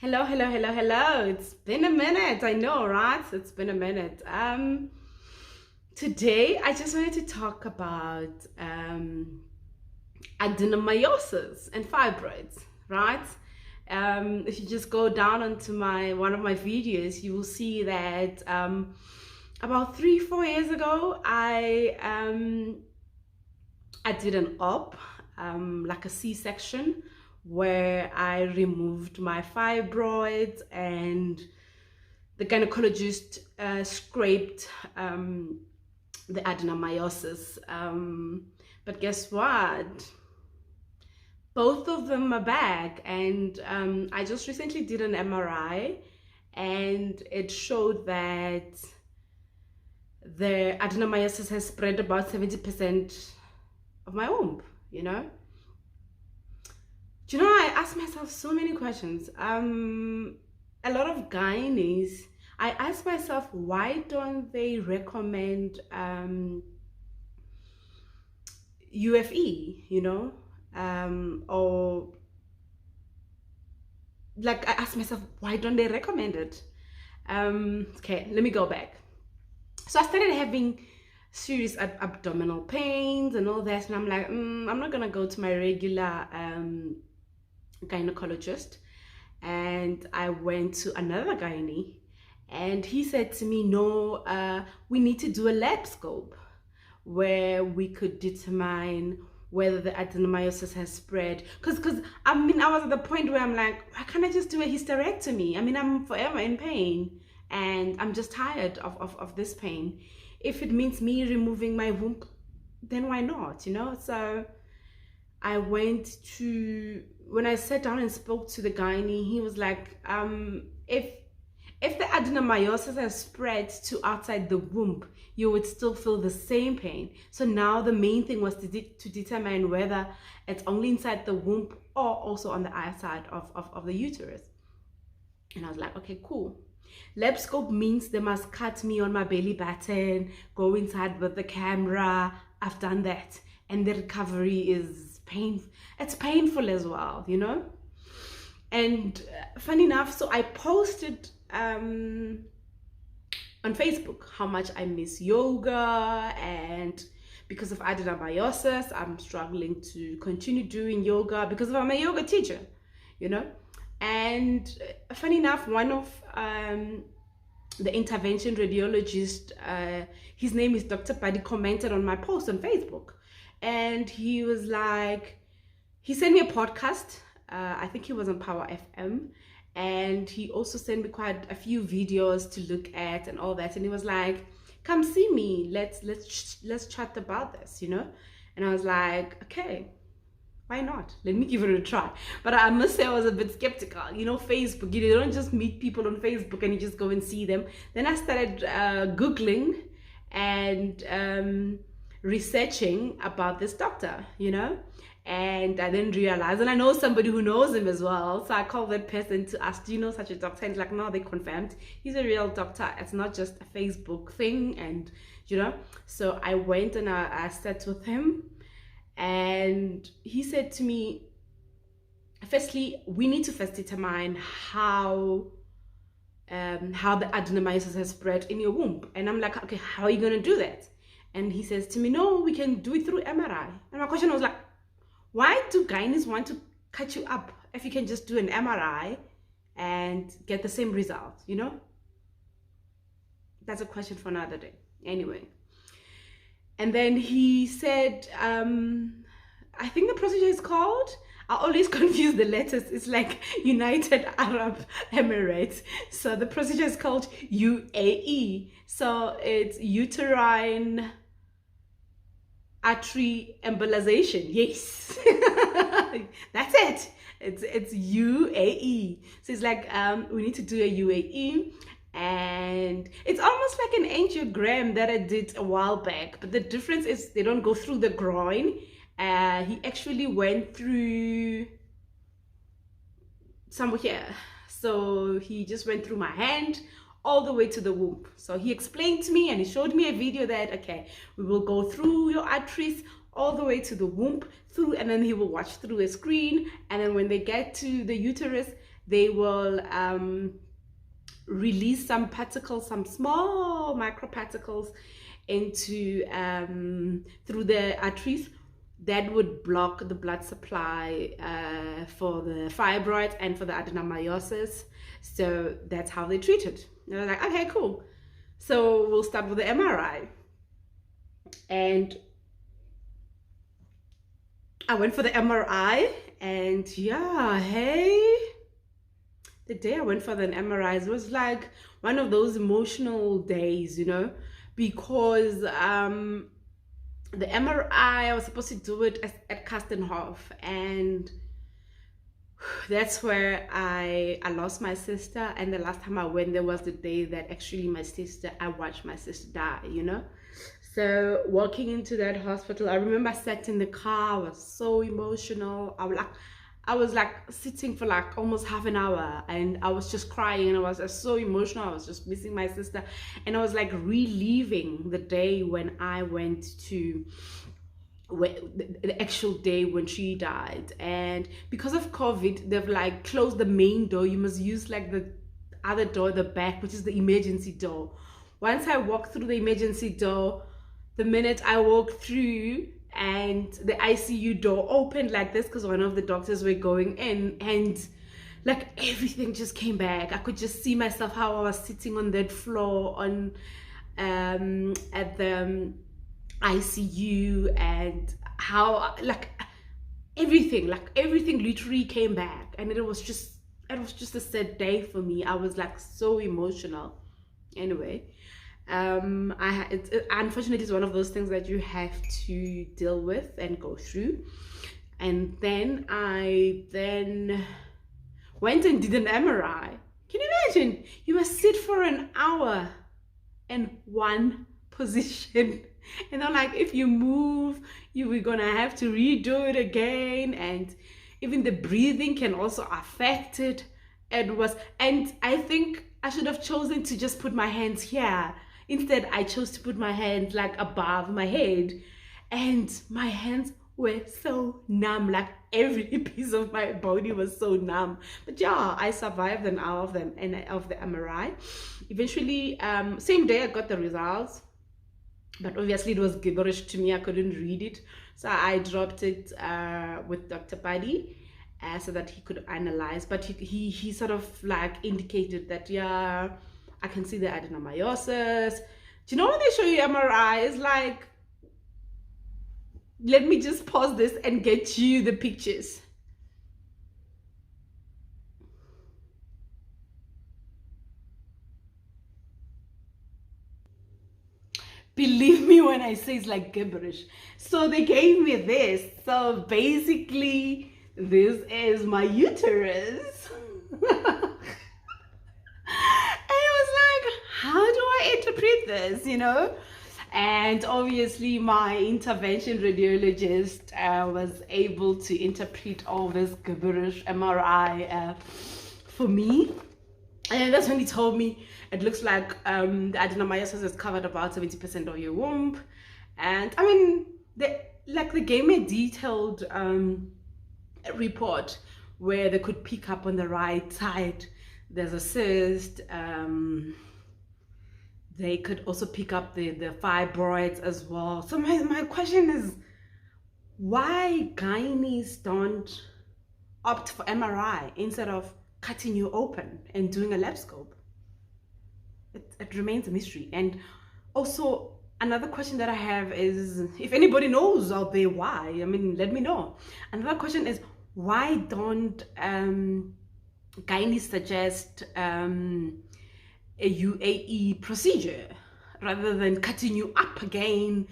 Hello, hello, hello, hello. It's been a minute. I know, right? It's been a minute. Today I just wanted to talk about adenomyosis and fibroids, right? If you just go down onto my one of my videos, you will see that about 3-4 years ago I did an op, like a C-section, where I removed my fibroids, and the gynecologist scraped the adenomyosis. But guess what? Both of them are back, and I just recently did an MRI, and it showed that the adenomyosis has spread about 70% of my womb, you know? Do you know, I ask myself so many questions. A lot of gynaes, I ask myself, why don't they recommend UFE, or like I ask myself, why don't they recommend it? Okay, let me go back. So I started having serious abdominal pains and all that, and I'm like, I'm not gonna go to my regular gynecologist. And I went to another gynae, and he said to me, no, we need to do a lab scope where we could determine whether the adenomyosis has spread. Because I was at the point where I'm like, why can't I just do a hysterectomy? I'm forever in pain, and I'm just tired of this pain. If it means me removing my womb, then why not, So I went to, when I sat down and spoke to the gynae, he was like, if the adenomyosis has spread to outside the womb, you would still feel the same pain. So now the main thing was to determine whether it's only inside the womb or also on the outside of the uterus. And I was like, okay, cool. Lab scope means they must cut me on my belly button, go inside with the camera. I've done that. And the recovery is painful. It's painful as well, And funny enough, so I posted on Facebook how much I miss yoga, and because of adenomyosis, I'm struggling to continue doing yoga because I'm a yoga teacher, And funny enough, one of the intervention radiologist, his name is Dr. Buddy, commented on my post on Facebook, and he was like, he sent me a podcast. I think he was on Power FM, and he also sent me quite a few videos to look at and all that. And he was like, "Come see me. Let's chat about this," And I was like, "Okay, why not? Let me give it a try." But I must say I was a bit skeptical. Facebook, you don't just meet people on Facebook and you just go and see them. Then I started Googling and researching about this doctor, And I then realized, and I know somebody who knows him as well. So I called that person to ask, do you know such a doctor? And he's like, no, they confirmed. He's a real doctor. It's not just a Facebook thing. And, so I went and I sat with him. And he said to me, firstly, we need to first determine how the adenomyosis has spread in your womb. And I'm like, okay, how are you going to do that? And he says to me, no, we can do it through MRI. And my question was like, why do gynaes want to cut you up if you can just do an MRI and get the same result, That's a question for another day. Anyway. And then he said, I think the procedure is called, I always confuse the letters. It's like United Arab Emirates. So the procedure is called UAE. So it's Uterine Artery Embolization. Yes. That's it. It's UAE. So it's like, we need to do a UAE. And it's almost like an angiogram that I did a while back, but the difference is they don't go through the groin. He actually went through somewhere here, so he just went through my hand all the way to the womb. So he explained to me and he showed me a video that, okay, we will go through your arteries all the way to the womb through, and then he will watch through a screen, and then when they get to the uterus, they will release some particles, some small microparticles into through the arteries that would block the blood supply for the fibroids and for the adenomyosis. So that's how they treat it. And I was like, okay, cool. So we'll start with the MRI. And I went for the MRI, and yeah, hey, the day I went for the MRI, it was like one of those emotional days, you know, because the MRI, I was supposed to do it at Kastenhof, and that's where I lost my sister. And the last time I went there was the day that actually I watched my sister die, you know. So walking into that hospital, I remember I sat in the car, I was so emotional. I was like sitting for like almost half an hour, and I was just crying, and I was just so emotional. I was just missing my sister, and I was like reliving the day when I went to the actual day when she died. And because of COVID, they've like closed the main door. You must use like the other door, the back, which is the emergency door. Once I walked through the emergency door, the minute I walked through and the ICU door opened like this, because one of the doctors were going in, and like everything just came back. I could just see myself, how I was sitting on that floor on at the ICU, and how like everything literally came back. And it was just a sad day for me. I was like so emotional. Anyway, unfortunately, it's one of those things that you have to deal with and go through. And then I went and did an MRI. Can you imagine? You must sit for an hour in one position, and then like if you move, we're gonna have to redo it again, and even the breathing can also affect it. And I think I should have chosen to just put my hands here. Instead, I chose to put my hands like above my head, and my hands were so numb. Like every piece of my body was so numb. But yeah, I survived an hour of them and of the MRI. Eventually, same day I got the results, but obviously it was gibberish to me. I couldn't read it, so I dropped it with Dr. Buddy. So that he could analyze, but he sort of like indicated that, yeah, I can see the adenomyosis. Do you know when they show you MRI, it's like, let me just pause this and get you the pictures. Believe me when I say it's like gibberish. So they gave me this. So basically, this is my uterus. And I was like, how do I interpret this, you know? And obviously my intervention radiologist was able to interpret all this gibberish MRI for me. And that's when he told me it looks like the adenomyosis has covered about 70% of your womb. And I mean, they gave me a detailed report where they could pick up on the right side there's a cyst. They could also pick up the fibroids as well. So my question is, why gynaes don't opt for MRI instead of cutting you open and doing a lab scope? It remains a mystery. And also, another question that I have is, if anybody knows out there why, I mean, let me know. Another question is, why don't gynaes suggest a UAE procedure rather than cutting you up again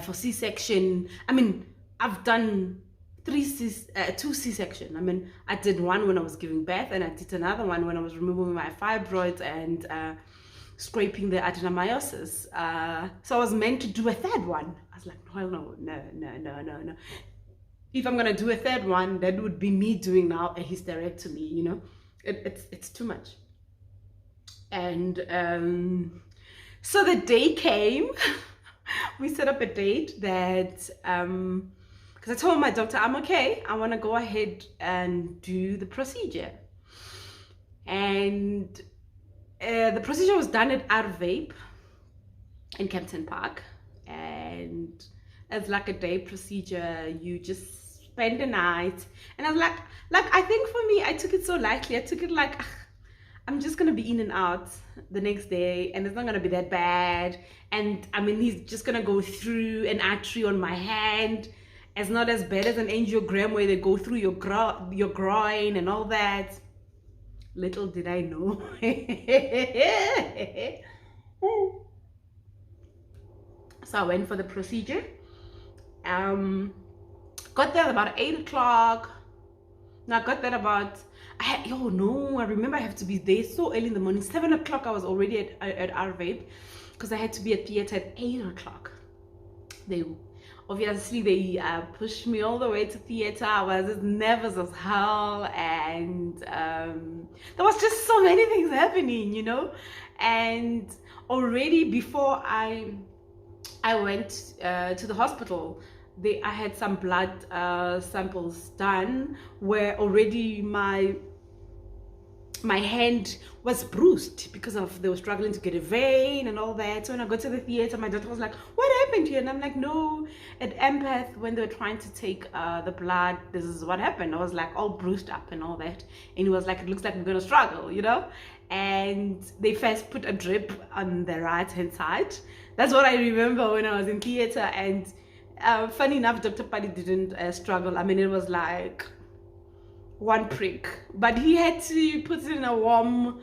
for C-section? I mean, I've done two C-section. I mean, I did one when I was giving birth, and I did another one when I was removing my fibroids and scraping the adenomyosis. So I was meant to do a third one. I was like, no. If I'm gonna do a third one, that would be me doing now a hysterectomy, you know? It's too much. And so the day came. We set up a date that because I told my doctor, I'm okay, I want to go ahead and do the procedure. And the procedure was done at Artery in Kempton Park, and it's like a day procedure. You just spend the night, and I was like I think for me, I took it so lightly. I took it like, "Ugh, I'm just gonna be in and out the next day, and it's not gonna be that bad." And I mean, he's just gonna go through an artery on my hand. It's not as bad as an angiogram where they go through your groin and all that. Little did I know. So I went for the procedure. Got there about 8 o'clock. No, I got there about, I remember I have to be there so early in the morning. 7 o'clock I was already at our vape, because I had to be at theater at 8 o'clock. They pushed me all the way to theater. I was as nervous as hell, and there was just so many things happening, you know. And already before I went to the hospital, I had some blood samples done, where already my hand was bruised because they were struggling to get a vein and all that. So when I got to the theater, my doctor was like, "What happened here?" And I'm like, "No, at Empath, when they were trying to take the blood, this is what happened." I was like all bruised up and all that, and he was like, "It looks like we're gonna struggle, you know." And they first put a drip on the right hand side. That's what I remember when I was in theater. And funny enough, Dr. Paddy didn't struggle. I mean, it was like one prick, but he had to put it in a warm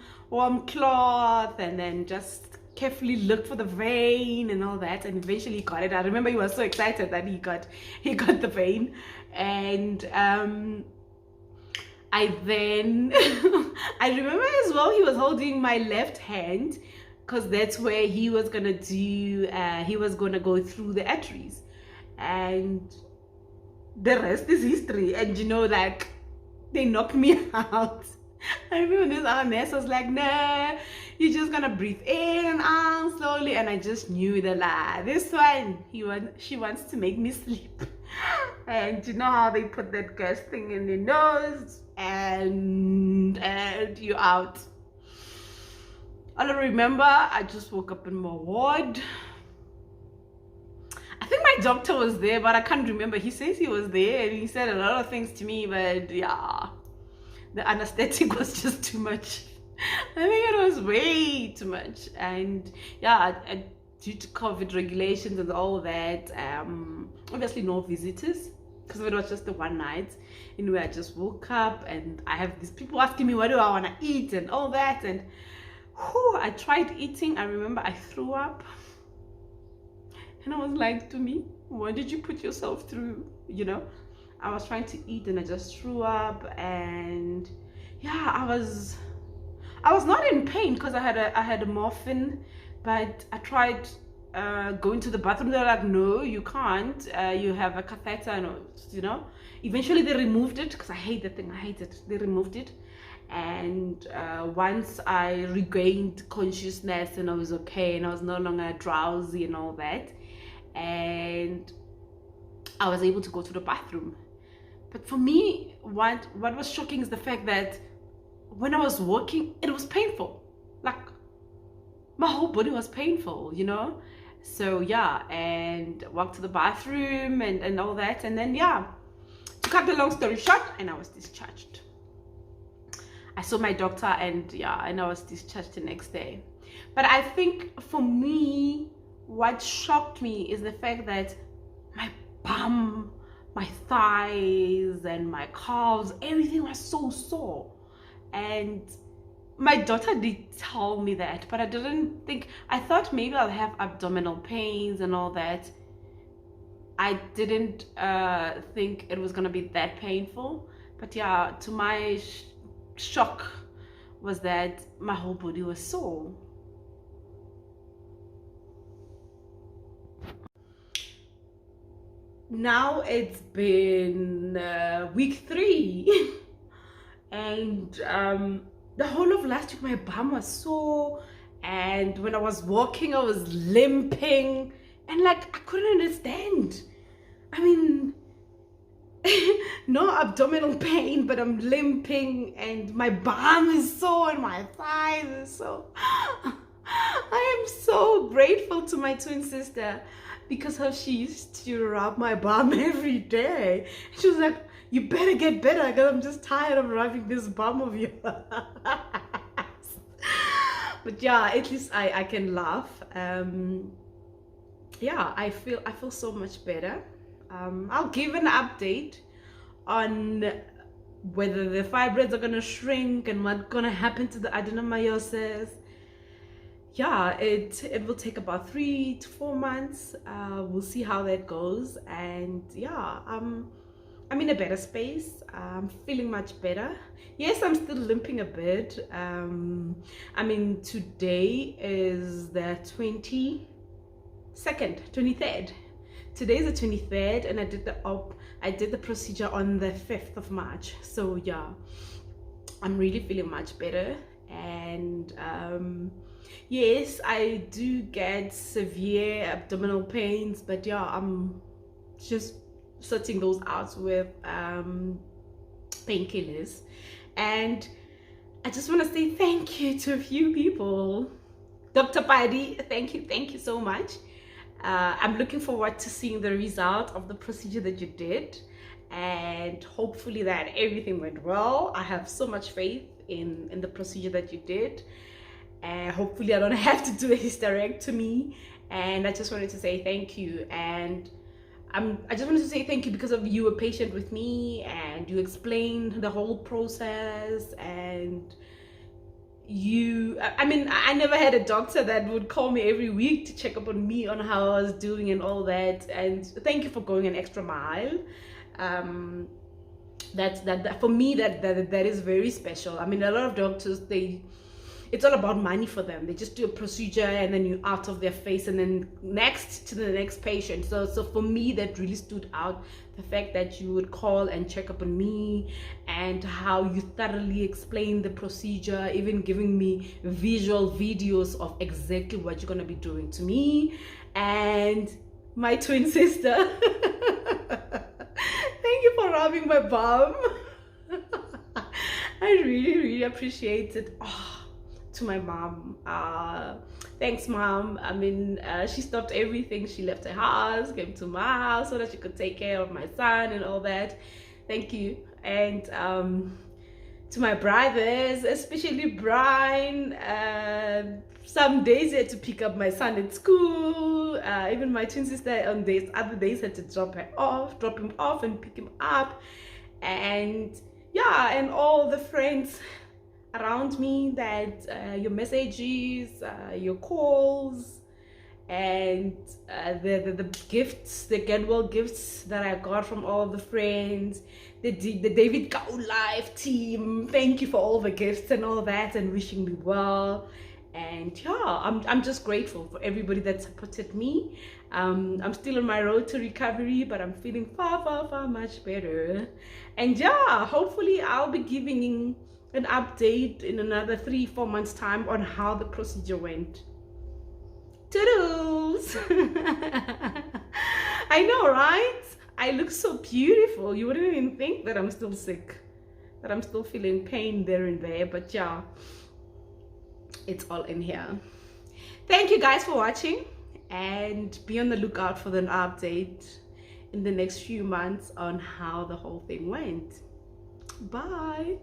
cloth, and then just carefully look for the vein and all that, and eventually he got it. I remember he was so excited that he got the vein. And I then I remember as well, he was holding my left hand, because that's where he was gonna go through the arteries, and the rest is history. And you know, like, they knocked me out. I remember this other nurse was like, "Nah, you're just gonna breathe in and out slowly." And I just knew that, like, this one, she wants to make me sleep. And you know how they put that gas thing in your nose, and you're out. All I remember, I just woke up in my ward. I think my doctor was there, but I can't remember. He says he was there, and he said a lot of things to me, but yeah, the anesthetic was just too much. I think it was way too much. And yeah, due to COVID regulations and all that, obviously no visitors, because it was just the one night. Anyway, I just woke up, and I have these people asking me, what do I want to eat and all that. And I tried eating. I remember I threw up. And I was like, to me, what did you put yourself through? You know, I was trying to eat, and I just threw up. And yeah, I was not in pain, because I had a morphine, but I tried going to the bathroom. They're like, "No, you can't. You have a catheter," and you know. Eventually, they removed it, because I hate that thing. I hate it. They removed it. And once I regained consciousness, and I was okay, and I was no longer drowsy and all that, and I was able to go to the bathroom. But for me, what was shocking is the fact that when I was walking, it was painful. Like, my whole body was painful, you know. So yeah, and walked to the bathroom and all that, and then yeah, to cut the long story short, and I was discharged. I saw my doctor, and yeah, and I was discharged the next day. But I think for me, what shocked me is the fact that my bum, my thighs, and my calves, everything was so sore. And my daughter did tell me that, but I thought maybe I'll have abdominal pains and all that. I didn't think it was gonna be that painful. But yeah, to my shock was that my whole body was sore. Now it's been week 3 and the whole of last week my bum was sore, and when I was walking I was limping, and like I couldn't understand. I mean, no abdominal pain, but I'm limping and my bum is sore and my thighs is so. I am so grateful to my twin sister because how she used to rub my bum every day. She was like, you better get better because I'm just tired of rubbing this bum of yours. But yeah, at least I can laugh. Yeah, I feel so much better. I'll give an update on whether the fibroids are gonna shrink and what's gonna happen to the adenomyosis. Yeah, it will take about 3 to 4 months. We'll see how that goes, and yeah, I'm in a better space. I'm feeling much better. Yes, I'm still limping a bit. I mean, today is the 23rd. Today's the 23rd, and I did the procedure on the 5th of March. So yeah, I'm really feeling much better. And yes, I do get severe abdominal pains, but yeah, I'm just sorting those out with painkillers. And I just want to say thank you to a few people. Dr. Padi, thank you so much. I'm looking forward to seeing the result of the procedure that you did, and hopefully that everything went well. I have so much faith in the procedure that you did, and hopefully I don't have to do a hysterectomy. And I just wanted to say thank you. And I just wanted to say thank you because of you were patient with me and you explained the whole process. And I mean, I never had a doctor that would call me every week to check up on me on how I was doing and all that. And thank you for going an extra mile. That for me, that is very special. I mean, a lot of doctors, it's all about money for them. They just do a procedure and then you're out of their face and then next to the next patient. So for me, that really stood out. The fact that you would call and check up on me and how you thoroughly explained the procedure, even giving me visual videos of exactly what you're going to be doing to me. And my twin sister, thank you for rubbing my bum. I really appreciate it. Oh, to my mom, thanks mom. I mean, she stopped everything. She left her house, came to my house so that she could take care of my son and all that. Thank you. And to my brothers, especially Brian, some days he had to pick up my son at school. Even my twin sister on other days had to drop him off and pick him up. And yeah, and all the friends around me, that your messages, your calls, and the gifts, the get well gifts that I got from all the friends, the David Go Live team, thank you for all the gifts and all that, and wishing me well. And yeah, I'm just grateful for everybody that supported me. I'm still on my road to recovery, but I'm feeling far much better. And yeah, hopefully I'll be giving an update in another 3-4 months time on how the procedure went. Toodles! I know, right? I look so beautiful. You wouldn't even think that I'm still sick, that I'm still feeling pain there and there, but yeah, it's all in here. Thank you guys for watching, and be on the lookout for an update in the next few months on how the whole thing went. Bye.